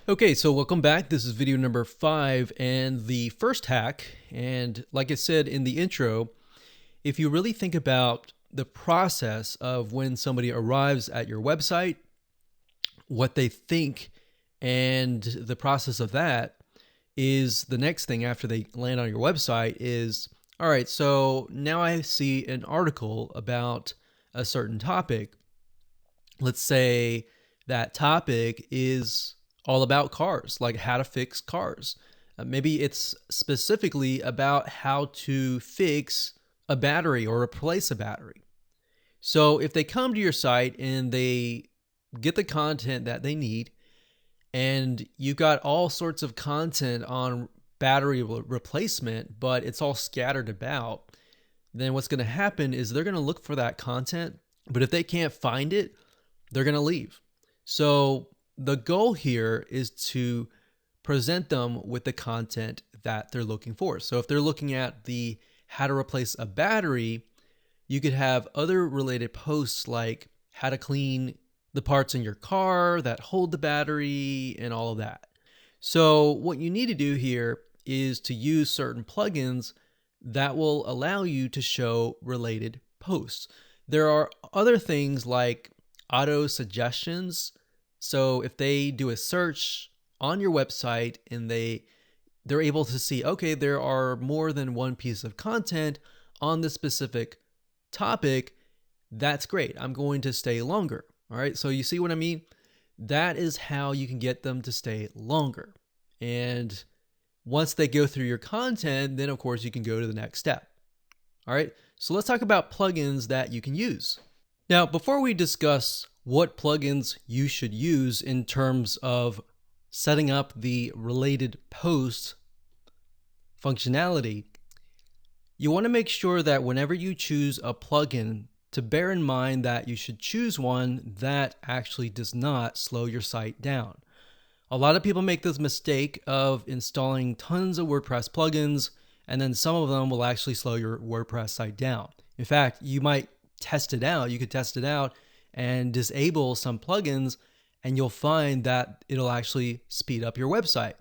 Okay, so welcome back. This is video number 5 and the first hack. And like I said in the intro, if you really think about the process of when somebody arrives at your website, what they think, and the process of that is the next thing after they land on your website is, all right, so now I see an article about a certain topic. Let's say that topic is all about cars, like how to fix cars. Maybe it's specifically about how to fix a battery or replace a battery. So if they come to your site and they get the content that they need, and you've got all sorts of content on battery replacement, but it's all scattered about, then what's going to happen is they're going to look for that content, but if they can't find it, they're going to leave. So the goal here is to present them with the content that they're looking for. So if they're looking at the how to replace a battery, you could have other related posts like how to clean the parts in your car that hold the battery and all of that. So what you need to do here is to use certain plugins that will allow you to show related posts. There are other things like auto suggestions. So if they do a search on your website and they're able to see, okay, there are more than one piece of content on this specific topic, that's great. I'm going to stay longer. All right. So you see what I mean? That is how you can get them to stay longer. And once they go through your content, then of course you can go to the next step. All right. So let's talk about plugins that you can use. Now, before we discuss what plugins you should use in terms of setting up the related post functionality, you want to make sure that whenever you choose a plugin, to bear in mind that you should choose one that actually does not slow your site down. A lot of people make this mistake of installing tons of WordPress plugins, and then some of them will actually slow your WordPress site down. In fact, you might test it out. You could test it out and disable some plugins, and you'll find that it'll actually speed up your website.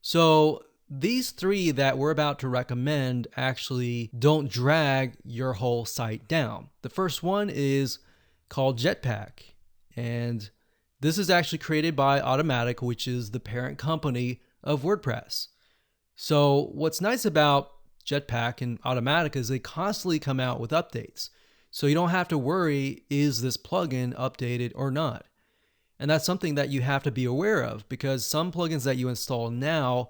So these 3 that we're about to recommend actually don't drag your whole site down. The first one is called Jetpack, and this is actually created by Automatic, which is the parent company of WordPress. So what's nice about Jetpack and Automatic is they constantly come out with updates. So you don't have to worry, is this plugin updated or not? And that's something that you have to be aware of, because some plugins that you install now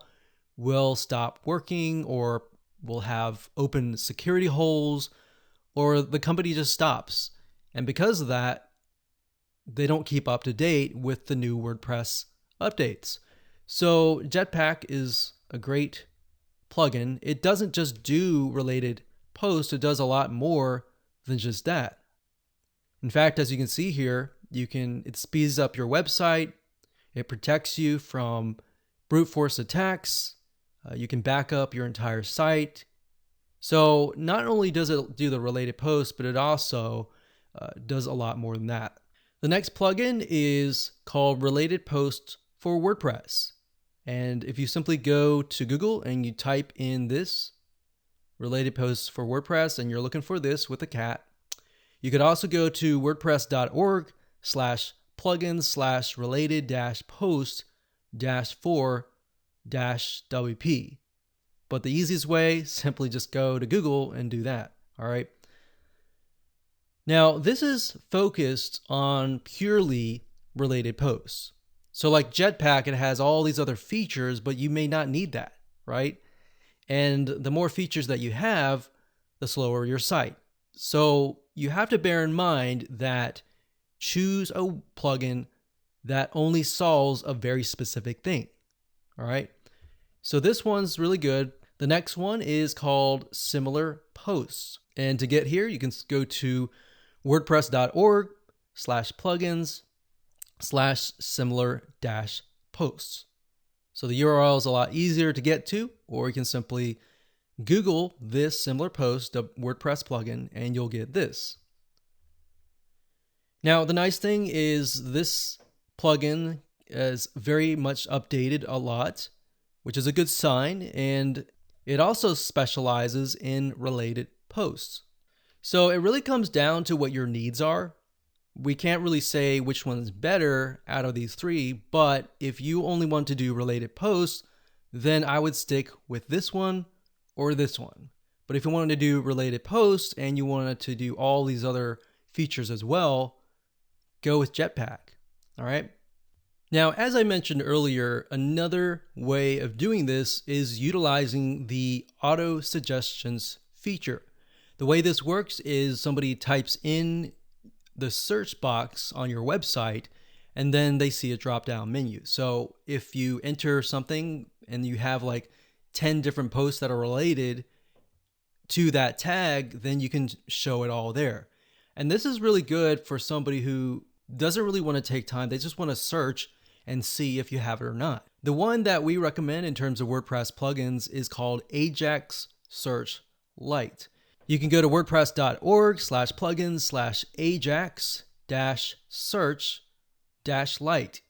will stop working or will have open security holes, or the company just stops. And because of that, they don't keep up to date with the new WordPress updates. So Jetpack is a great plugin. It doesn't just do related posts, it does a lot more than just that. In fact, as you can see here, it speeds up your website. It protects you from brute force attacks. You can back up your entire site. So not only does it do the related posts, but it also does a lot more than that. The next plugin is called Related Posts for WordPress. And if you simply go to Google and you type in this, Related Posts for WordPress, and you're looking for this with a cat, you could also go to wordpress.org/plugins/related-post-for-WP. But the easiest way, simply just go to Google and do that. All right. Now, this is focused on purely related posts. So like Jetpack, it has all these other features, but you may not need that, right? And the more features that you have, the slower your site. So you have to bear in mind that choose a plugin that only solves a very specific thing. All right. So this one's really good. The next one is called Similar Posts. And to get here, you can go to wordpress.org/plugins/similar-posts. So the URL is a lot easier to get to, or you can simply Google this similar post, a WordPress plugin, and you'll get this. Now, the nice thing is this plugin is very much updated a lot, which is a good sign, and it also specializes in related posts. So it really comes down to what your needs are. We can't really say which one's better out of these three, but if you only want to do related posts, then I would stick with this one or this one. But if you wanted to do related posts and you wanted to do all these other features as well, go with Jetpack. All right. Now, as I mentioned earlier, another way of doing this is utilizing the auto suggestions feature. The way this works is somebody types in the search box on your website and then they see a drop down menu. So if you enter something and you have like 10 different posts that are related to that tag, then you can show it all there. And this is really good for somebody who doesn't really want to take time. They just want to search and see if you have it or not. The one that we recommend in terms of WordPress plugins is called Ajax Search Lite. You can go to wordpress.org/plugins/Ajax-search-lite.